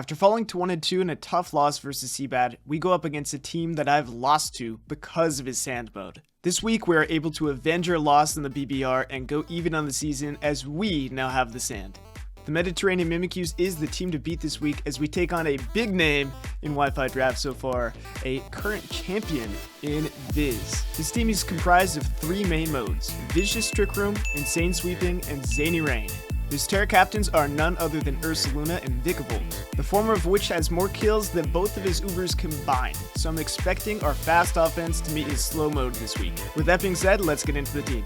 After falling to 1-2 in a tough loss versus Seabad, we go up against a team that I've lost to because of his sand mode. This week we are able to avenge our loss in the BBR and go even on the season as we now have the sand. The Mediterranean Mimikyus is the team to beat this week as we take on a big name in Wi-Fi draft so far, a current champion in Viz. This team is comprised of 3 main modes: Vicious Trick Room, Insane Sweeping, and Zany Rain. His Terra captains are none other than Ursaluna and Dragapult, the former of which has more kills than both of his Ubers combined, so I'm expecting our fast offense to meet his slow mode this week. With that being said, let's get into the team.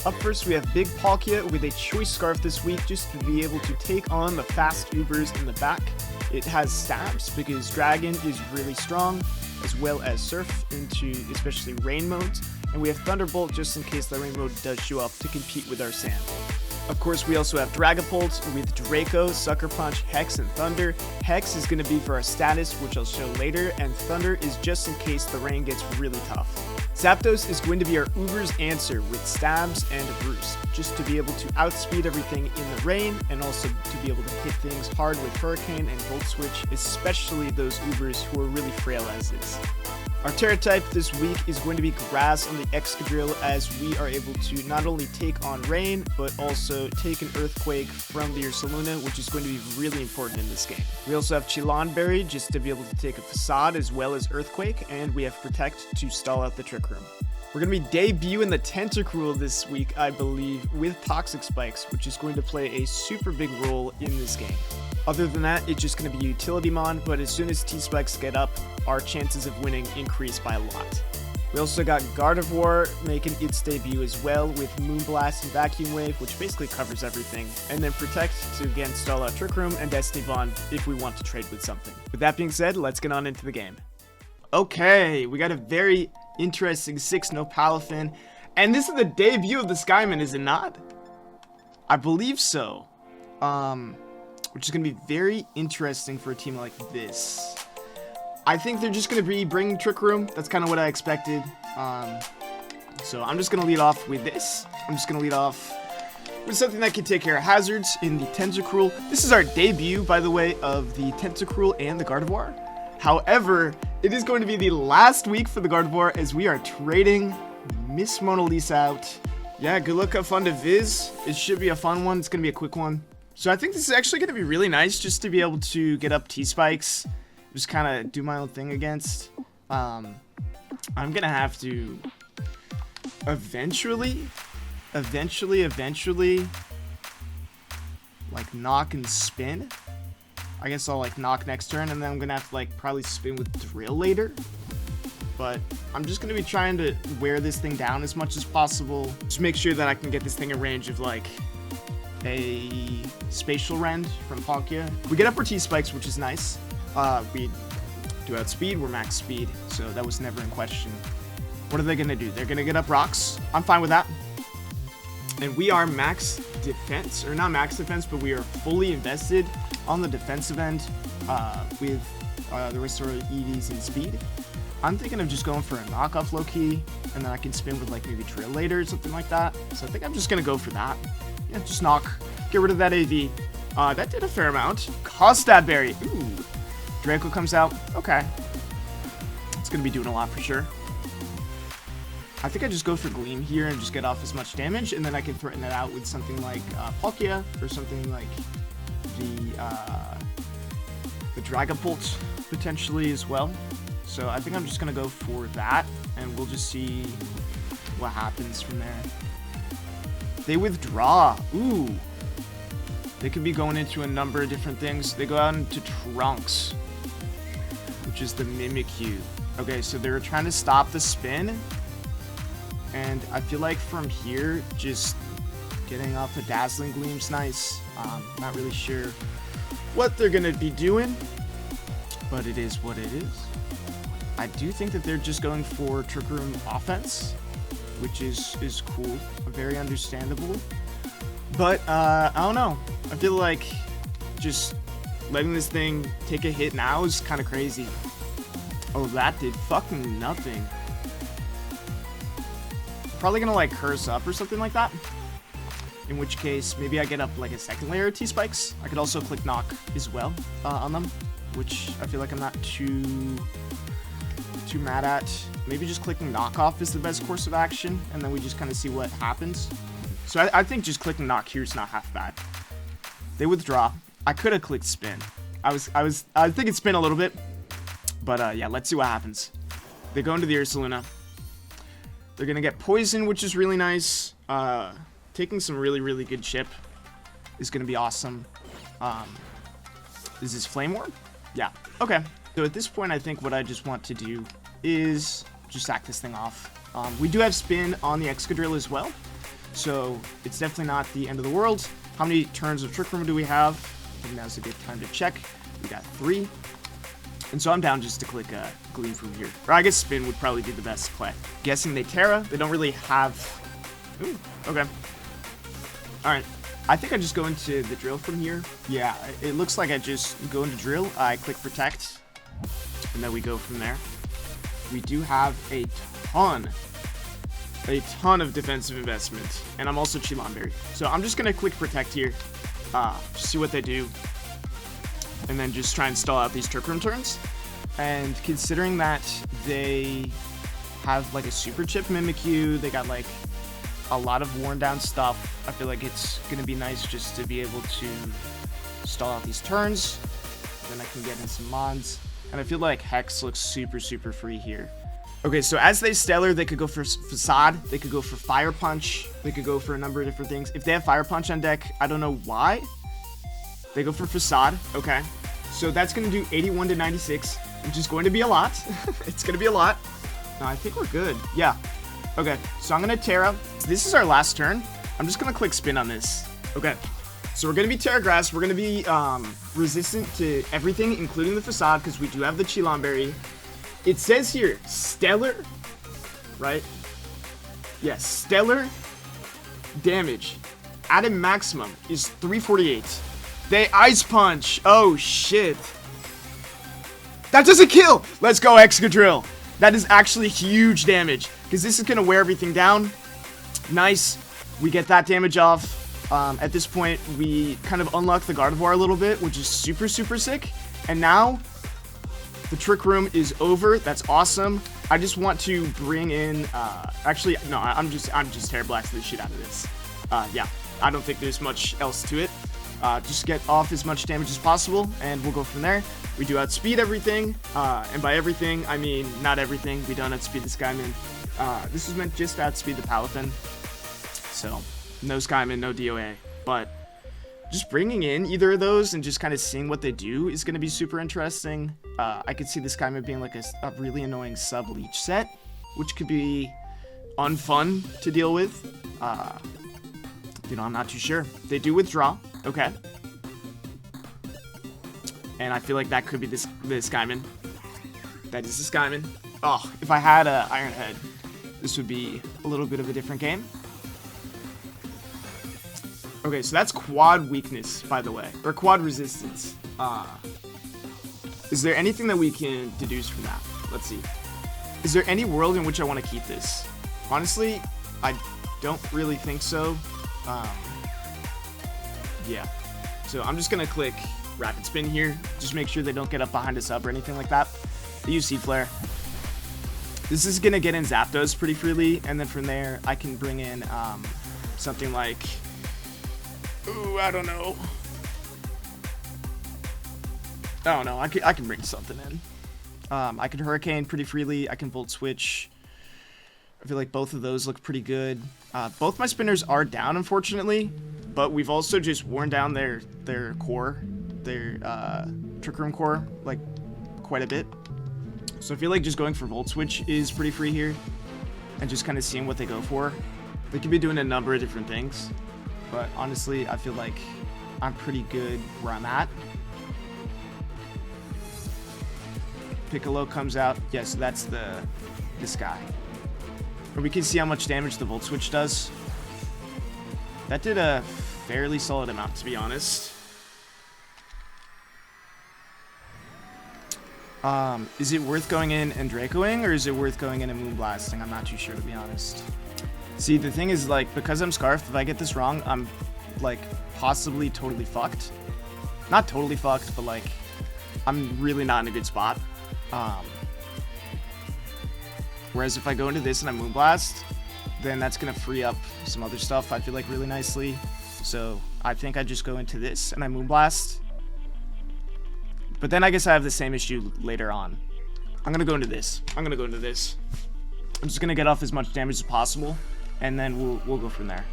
Up first, we have Big Palkia with a Choice Scarf this week just to be able to take on the fast Ubers in the back. It has stabs because Dragon is really strong, as well as Surf into especially Rain modes, and we have Thunderbolt just in case the Rain mode does show up to compete with our Sand. Of course, we also have Dragapult with Draco, Sucker Punch, Hex, and Thunder. Hex is going to be for our status, which I'll show later, and Thunder is just in case the rain gets really tough. Zapdos is going to be our Uber's answer with Stabs and Roost, just to be able to outspeed everything in the rain, and also to be able to hit things hard with Hurricane and Volt Switch, especially those Ubers who are really frail as is. Our Terra type this week is going to be Grass on the Excadrill, as we are able to not only take on Rain, but also take an Earthquake from the Ursaluna, which is going to be really important in this game. We also have Chilanberry just to be able to take a Facade as well as Earthquake, and we have Protect to stall out the Trick Room. We're going to be debuting the Tentacruel this week, I believe, with Toxic Spikes, which is going to play a super big role in this game. Other than that, it's just going to be Utility Mon, but as soon as T-Spikes get up, our chances of winning increase by a lot. We also got Gardevoir making its debut as well with Moonblast and Vacuum Wave, which basically covers everything, and then Protect to again stall out Trick Room and Destiny Bond if we want to trade with something. With that being said, let's get on into the game. Okay, we got a very interesting 6 Nopalafin, and this is the debut of the Skyman, is it not? I believe so. Which is going to be very interesting for a team like this. I think they're just going to be bringing Trick Room. That's kind of what I expected. So I'm just going to lead off with this. I'm just going to lead off with something that can take care of hazards in the Tentacruel. This is our debut, by the way, of the Tentacruel and the Gardevoir. However, it is going to be the last week for the Gardevoir as we are trading Miss Mona Lisa out. Yeah, good luck, have fun to Viz. It should be a fun one. It's going to be a quick one. So I think this is actually going to be really nice just to be able to get up T-Spikes, just kind of do my own thing against. I'm going to have to eventually, like knock and spin. I guess I'll like knock next turn, and then I'm going to have to like probably spin with Drill later. But I'm just going to be trying to wear this thing down as much as possible. Just make sure that I can get this thing in range of like a Spatial Rend from Palkia. We get upper T-Spikes, which is nice. We do outspeed, we're max speed, so that was never in question. What are they going to do? They're going to get up rocks. I'm fine with that. And we are max defense, or not max defense, but we are fully invested on the defensive end with the rest of our EVs and speed. I'm thinking of just going for a knockoff low-key, and then I can spin with like maybe Drill later or something like that. So I think I'm just going to go for that. Yeah, just knock. Get rid of that AV. That did a fair amount. Costabberry. Ooh. Draco comes out. Okay. It's going to be doing a lot for sure. I think I just go for Gleam here and just get off as much damage, and then I can threaten it out with something like Palkia or something like the Dragapult potentially as well. So I think I'm just going to go for that, and we'll just see what happens from there. They withdraw. Ooh. They could be going into a number of different things. They go out into Trunks, which is the Mimikyu. Okay, so they were trying to stop the spin. And I feel like from here, just getting off a Dazzling Gleam's nice. Not really sure what they're going to be doing, but it is what it is. I do think that they're just going for Trick Room offense, which is cool, very understandable. But I don't know. I feel like just letting this thing take a hit now is kind of crazy. Oh, that did fucking nothing. Probably gonna like curse up or something like that. in which case maybe I get up like a second layer of T-spikes. I could also click knock as well on them, which I feel like I'm not too mad at. Maybe just clicking knock off is the best course of action, and then we just kind of see what happens. So I think just clicking knock here is not half bad. They withdraw. I could have clicked spin. I was thinking spin a little bit, but yeah, let's see what happens. They go into the Ursaluna. They're gonna get poison, which is really nice. Taking some really good chip is gonna be awesome. Is this Flame Orb? Yeah. Okay. So at this point, I think what I just want to do is just sack this thing off. We do have spin on the Excadrill as well, so it's definitely not the end of the world. How many turns of Trick Room do we have? I think now's a good time to check. We got 3. And so I'm down just to click Gleam from here. Or I guess spin would probably be the best play. Guessing they Terra. They don't really have... Ooh, okay. Alright. I think I just go into the drill from here. Yeah, it looks like I just go into drill. I click protect. And then we go from there. We do have a ton of defensive investment. And I'm also Chilamberry. So I'm just going to click protect here. See what they do. And then just try and stall out these Trick Room turns. And considering that they have like a super chip Mimikyu, they got like a lot of worn down stuff, I feel like it's gonna be nice just to be able to stall out these turns. Then I can get in some mons. And I feel like Hex looks super free here. Okay, so as they Stellar, they could go for Facade, they could go for Fire Punch, they could go for a number of different things. If they have Fire Punch on deck, I don't know why. They go for Facade, okay. So that's going to do 81 to 96, which is going to be a lot. It's going to be a lot. No, I think we're good. Yeah. Okay, so I'm going to Terra. So this is our last turn. I'm just going to click spin on this. Okay. So we're going to be Terra Grass. We're going to be resistant to everything, including the Facade, because we do have the Chilamberry. It says here, Stellar, right? Yes, Stellar damage at a maximum is 348. They Ice Punch. Oh, shit. That doesn't kill. Let's go, Excadrill. That is actually huge damage, because this is going to wear everything down. Nice. We get that damage off. At this point, we kind of unlock the Gardevoir a little bit, which is super sick. And now, the Trick Room is over. That's awesome. I just want to bring in... actually, no, I'm just Terra Blasting the shit out of this. Yeah, I don't think there's much else to it. Just get off as much damage as possible, and we'll go from there. We do outspeed everything, and by everything, I mean not everything. We don't outspeed the Skyman. This was meant just to outspeed the Palafin, so no Skyman, no DOA. But just bringing in either of those and just kind of seeing what they do is going to be super interesting. I could see the Skyman being like a really annoying sub-leech set, which could be unfun to deal with. You know, I'm not too sure. They do withdraw. Okay. And I feel like that could be the Skyman. That is the Skyman. Oh, if I had a Iron Head, this would be a little bit of a different game. Okay, so that's quad weakness, by the way. Or quad resistance. Is there anything that we can deduce from that? Let's see. Is there any world in which I want to keep this? Honestly, I don't really think so. Yeah. So I'm just going to click Rapid Spin here. Just make sure they don't get up behind us up or anything like that. They use Seed Flare. This is going to get in Zapdos pretty freely. And then from there, I can bring in something like... Ooh, I don't know. Oh, no. I can bring something in. I can Hurricane pretty freely. I can Volt Switch. I feel like both of those look pretty good. Both my spinners are down, unfortunately, but we've also just worn down their core, their Trick Room core, like, quite a bit. So I feel like just going for Volt Switch is pretty free here, and just kind of seeing what they go for. They could be doing a number of different things, but honestly, I feel like I'm pretty good where I'm at. Piccolo comes out. Yeah, so that's this guy. Or we can see how much damage the Volt Switch does. That did a fairly solid amount, to be honest. Is it worth going in and Dracoing, or is it worth going in and Moonblasting? I'm not too sure, to be honest. See, the thing is, like, because I'm Scarfed, if I get this wrong, I'm, like, possibly totally fucked. Not totally fucked, but, like, I'm really not in a good spot. Whereas if I go into this and I Moonblast, then that's going to free up some other stuff, I feel like, really nicely. So I think I just go into this and I Moonblast. But then I guess I have the same issue later on. I'm going to go into this. I'm just going to get off as much damage as possible, and then we'll go from there.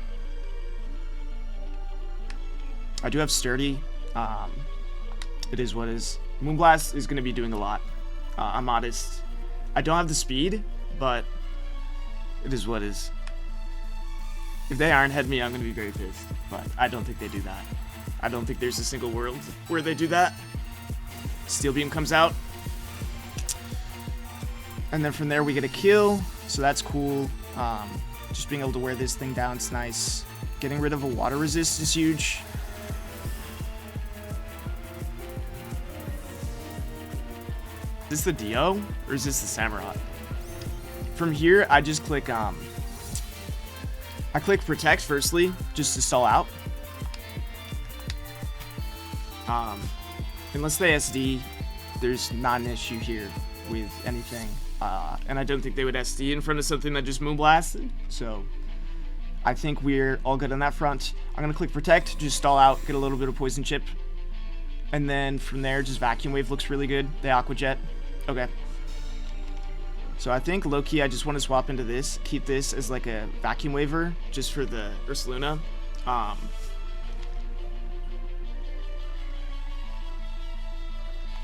I do have Sturdy. It is what is. Moonblast is going to be doing a lot. I'm modest. I don't have the speed, but it is what is. If they Iron Head me, I'm going to be very pissed. But I don't think they do that. I don't think there's a single world where they do that. Steel Beam comes out. And then from there we get a kill. So that's cool. Just being able to wear this thing down is nice. Getting rid of a water resist is huge. Is this the Dio? Or is this the Samurott? From here, I just click, I click Protect firstly, just to stall out. Unless they SD, there's not an issue here with anything. And I don't think they would SD in front of something that just Moonblasted. So I think we're all good on that front. I'm going to click Protect, just stall out, get a little bit of Poison Chip. And then from there, just Vacuum Wave looks really good. They Aqua Jet. Okay. So I think low-key I just want to swap into this. Keep this as like a Vacuum Waver just for the Ursaluna.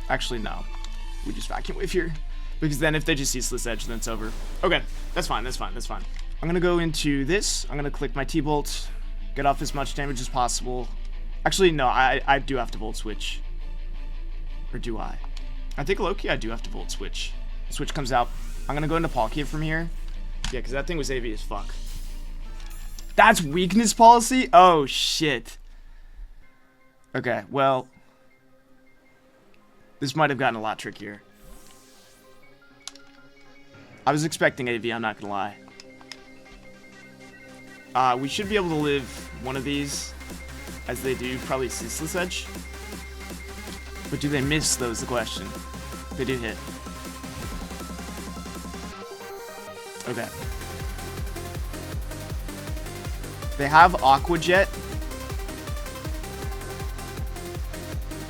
Actually, no. We just Vacuum Wave here. Because then if they just Ceaseless Edge, then it's over. Okay. That's fine. That's fine. That's fine. I'm going to go into this. I'm going to click my T-Bolt. Get off as much damage as possible. Actually, no. I do have to Volt Switch. Or do I? I think low-key I do have to Volt Switch. Switch comes out. I'm going to go into Palkia from here. Yeah, because that thing was AV as fuck. That's weakness policy? Oh, shit. Okay, well. This might have gotten a lot trickier. I was expecting AV, I'm not going to lie. We should be able to live one of these. As they do, probably Ceaseless Edge. But do they miss, though, is the question. They do hit. Okay. They have Aqua Jet.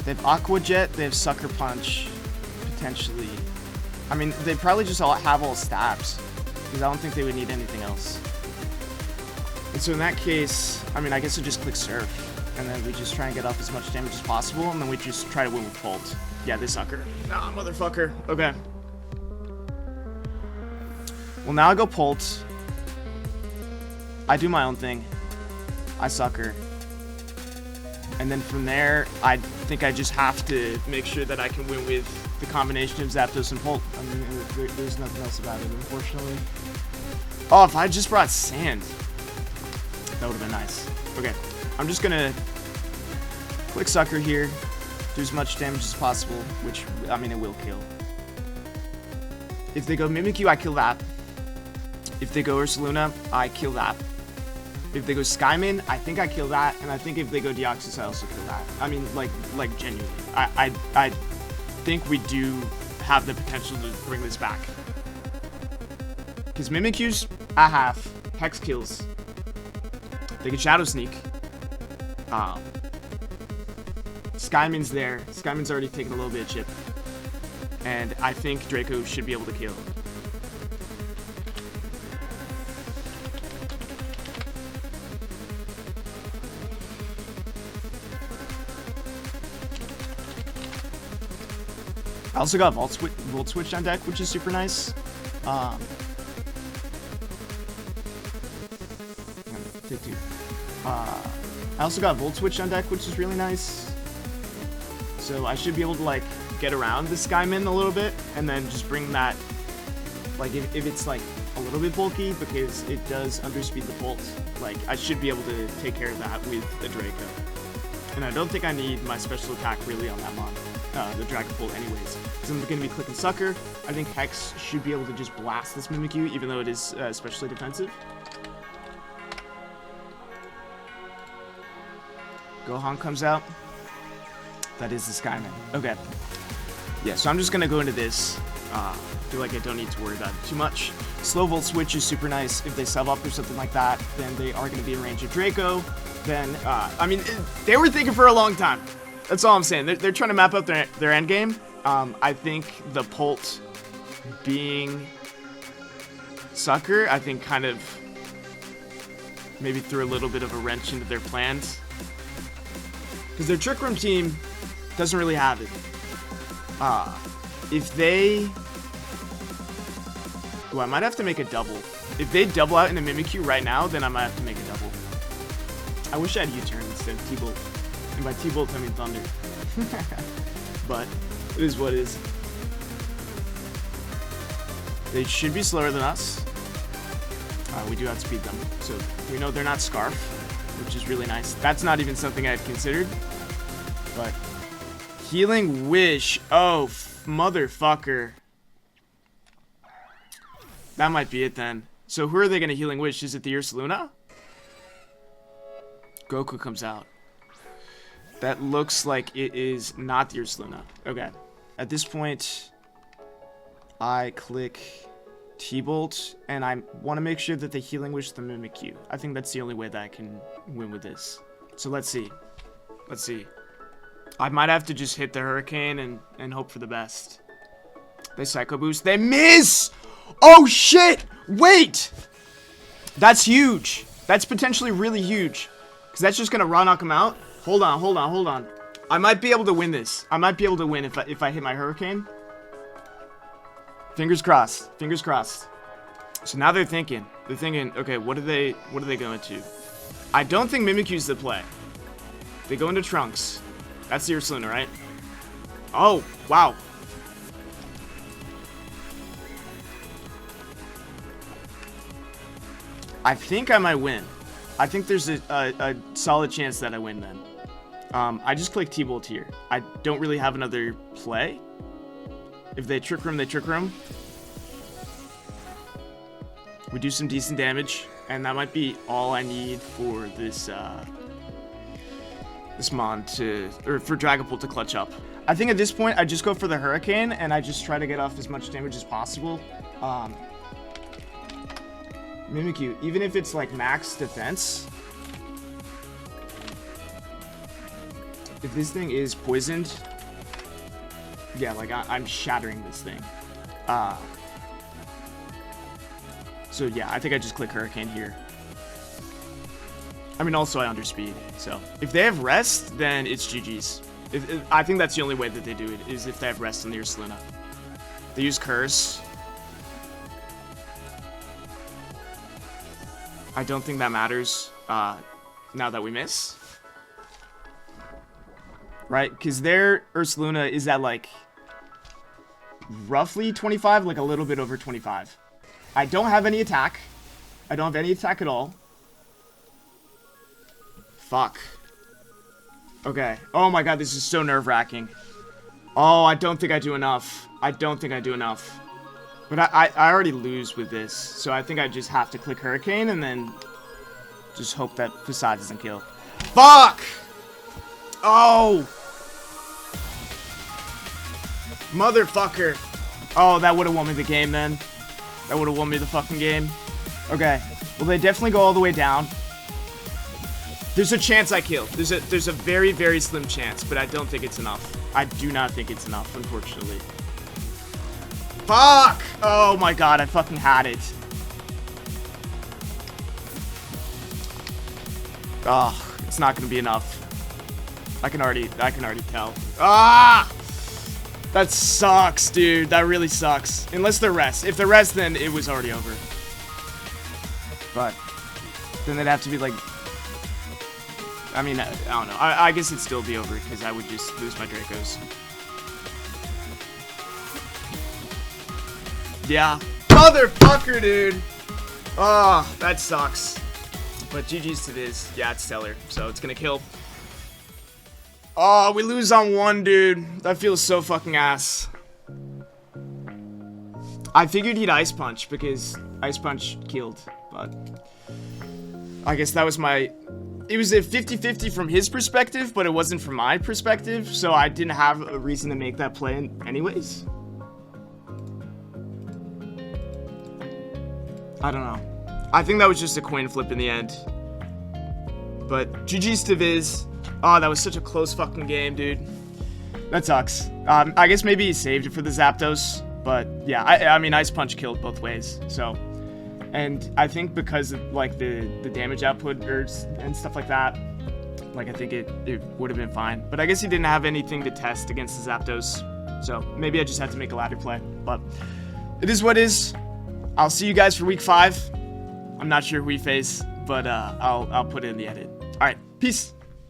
They have Aqua Jet. They have Sucker Punch. Potentially. I mean, they probably just have all stabs. Because I don't think they would need anything else. And so in that case, I mean, I guess I just click Surf. And then we just try and get off as much damage as possible. And then we just try to win with Bolt. Yeah, they sucker. Nah, motherfucker. Okay. Well, now I go Pult. I do my own thing. I sucker. And then from there, I think I just have to make sure that I can win with the combination of Zapdos and Pult. I mean, there's nothing else about it, unfortunately. Oh, if I just brought Sand. That would have been nice. Okay. I'm just going to click Sucker here. Do as much damage as possible, which, I mean, it will kill. If they go Mimikyu, I kill that. If they go Ursaluna, I kill that. If they go Skyman, I think I kill that. And I think if they go Deoxys, I also kill that. I mean, like genuinely. I think we do have the potential to bring this back. Because Mimikyu's a half. Hex kills. They can Shadow Sneak. Skyman's there. Skyman's already taken a little bit of chip. And I think Draco should be able to kill. I also got Volt Switch on deck, which is super nice. I also got Volt Switch on deck, which is really nice. So I should be able to, like, get around the Skyman a little bit, and then just bring that, like, if it's, like, a little bit bulky, because it does underspeed the Bolt, like, I should be able to take care of that with the Draco. And I don't think I need my special attack really on that mon, the Dragapult anyways. Because I'm going to be clicking Sucker. I think Hex should be able to just blast this Mimikyu, even though it is especially defensive. Gohan comes out. That is the Skyman. Okay. Yeah, so I'm just gonna go into this. Feel like I don't need to worry about it too much. Slow Volt Switch is super nice. If they sub up or something like that, then they are gonna be in range of Draco. Then, I mean, they were thinking for a long time. That's all I'm saying. They're trying to map out their end game. I think the Pult being Sucker, I think kind of maybe threw a little bit of a wrench into their plans. Because their Trick Room team doesn't really have it. If they... Oh, I might have to make a double. If they double out in a Mimikyu right now, then I might have to make a double. I wish I had U-turn instead of T-Bolt. And by T-Bolt, I mean Thunder. But it is what it is. They should be slower than us. We do outspeed them. So we know they're not Scarf, which is really nice. That's not even something I had considered. But Healing Wish. Oh, motherfucker. That might be it then. So who are they going to Healing Wish? Is it the Ursaluna? Goku comes out. That looks like it is not the Ursaluna. Okay. At this point, I click T-Bolt, and I want to make sure that they Healing Wish the Mimikyu. I think that's the only way that I can win with this. So let's see. Let's see. I might have to just hit the Hurricane and hope for the best. They Psycho Boost. They miss! Oh, shit! Wait! That's huge. That's potentially really huge. Because that's just going to raw knock him out. Hold on, hold on, hold on. I might be able to win this. I might be able to win if I hit my Hurricane. Fingers crossed. Fingers crossed. So now they're thinking. They're thinking, okay, what are they going to? I don't think Mimikyu's the play. They go into Trunks. That's the Ursaluna, right? Oh, wow. I think I might win. I think there's a solid chance that I win then. I just click T-Bolt here. I don't really have another play. If they Trick Room, they Trick Room. We do some decent damage, and that might be all I need for this this Mon to, or for Dragapult to clutch up. I think at this point, I just go for the Hurricane, and I just try to get off as much damage as possible. Mimikyu, even if it's like max defense, if this thing is poisoned, yeah, like I'm shattering this thing. So yeah, I think I just click Hurricane here. I mean, also I underspeed, so if they have rest, then it's GG's. I think that's the only way that they do it, is if they have rest on the Ursaluna. They use Curse. I don't think that matters now that we miss. Right? Because their Ursaluna is at like roughly 25, like a little bit over 25. I don't have any attack. I don't have any attack at all. Fuck. Okay. Oh my god, this is so nerve-wracking. Oh, I don't think I do enough. I don't think I do enough. But I already lose with this, so I think I just have to click Hurricane and then just hope that Facade doesn't kill. Fuck! Oh! Motherfucker. Oh, that would have won me the game then. That would have won me the fucking game. Okay. Well, they definitely go all the way down. There's a chance I kill. There's a very, very slim chance, but I don't think it's enough. I do not think it's enough, unfortunately. Fuck! Oh my god, I fucking had it. Oh, it's not gonna be enough. I can already tell. Ah! That sucks, dude. That really sucks. Unless they're rest. If they're rest, then it was already over. But then they'd have to be like, I mean, I don't know. I guess it'd still be over because I would just lose my Dracos. Yeah. Motherfucker, dude. Oh, that sucks. But GG's to this. Yeah, it's stellar. So it's gonna kill. Oh, we lose on one, dude. That feels so fucking ass. I figured he'd Ice Punch because Ice Punch killed, but I guess that was my it was a 50-50 from his perspective, but it wasn't from my perspective, so I didn't have a reason to make that play anyways. I don't know. I think that was just a coin flip in the end. But GG's to Viz. Oh, that was such a close fucking game, dude. That sucks. I guess maybe he saved it for the Zapdos, but yeah, I mean, Ice Punch killed both ways, so. And I think because of, like, the damage output and stuff like that, like, I think it would have been fine. But I guess he didn't have anything to test against the Zapdos, so maybe I just had to make a ladder play. But it is what it is. I'll see you guys for week 5. I'm not sure who we face, but I'll put it in the edit. All right, peace.